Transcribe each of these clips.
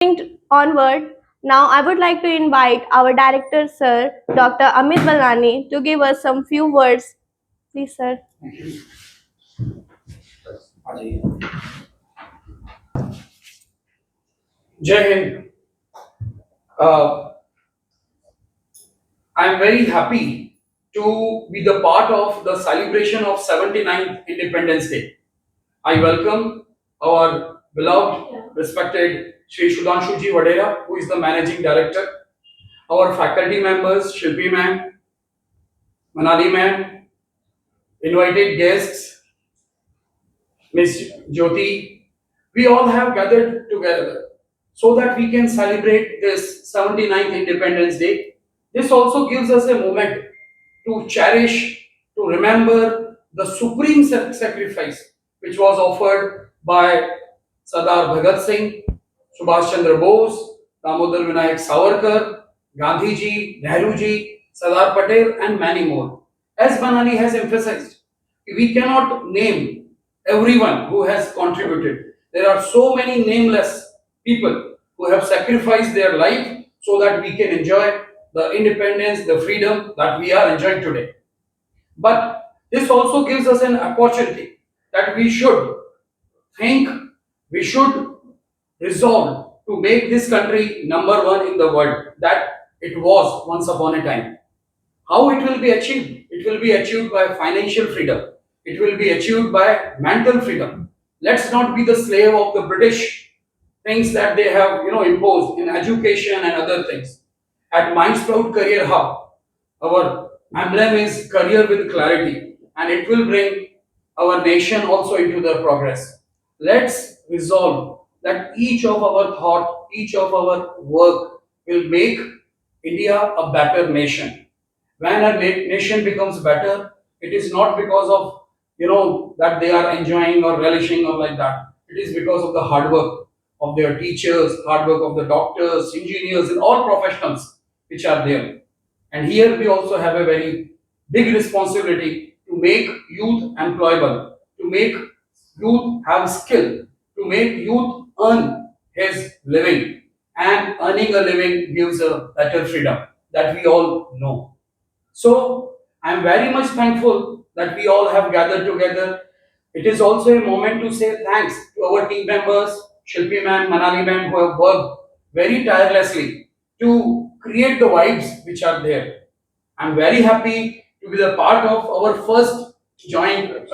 Onward, now I would like to invite our director, Sir, Dr. Amit Balani, to give us some few words. Please, sir. Jai Hind. Uh, I am very happy to be the part of the celebration of 79th Independence Day. I welcome our beloved, respected Sri Sudhanshu Ji Vadera, who is the Managing Director, our faculty members, Shilpi ma'am, Manali ma'am, invited guests, Miss Jyoti. We all have gathered together so that we can celebrate this 79th Independence Day. This also gives us a moment to cherish, to remember the supreme sacrifice which was offered by Sardar Bhagat Singh, Subhash Chandra Bose, Damodar Vinayak Savarkar, Gandhi ji, Nehru ji, Sardar Patel, and many more. As Banani has emphasized, we cannot name everyone who has contributed. There are so many nameless people who have sacrificed their life so that we can enjoy the independence, the freedom that we are enjoying today. But this also gives us an opportunity that we should think, we should resolve to make this country number one in the world that it was once upon a time. How it will be achieved? It will be achieved by financial freedom. It will be achieved by mental freedom. Let's not be the slave of the British things that they have imposed in education and other things. At Mindsprout Career Hub, our emblem is career with clarity, and it will bring our nation also into the progress. Let's resolve that each of our thought, each of our work will make India a better nation. When a nation becomes better, it is not because of that they are enjoying or relishing or like that. It is because of the hard work of their teachers, hard work of the doctors, engineers, and all professionals which are there. And here we also have a very big responsibility to make youth employable, to make youth have skill, to make youth earn his living. And earning a living gives a better freedom that we all know. So I am very much thankful that we all have gathered together. It is also a moment to say thanks to our team members, Shilpi ma'am, Manali ma'am, who have worked very tirelessly to create the vibes which are there. I'm very happy to be the part of our first joint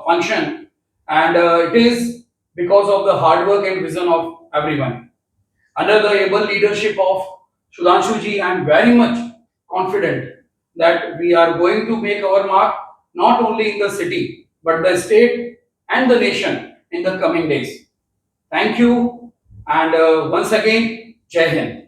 function, and it is because of the hard work and vision of everyone. Under the able leadership of Sudhanshu ji, I am very much confident that we are going to make our mark not only in the city but the state and the nation in the coming days. Thank you, and once again, Jai Hind.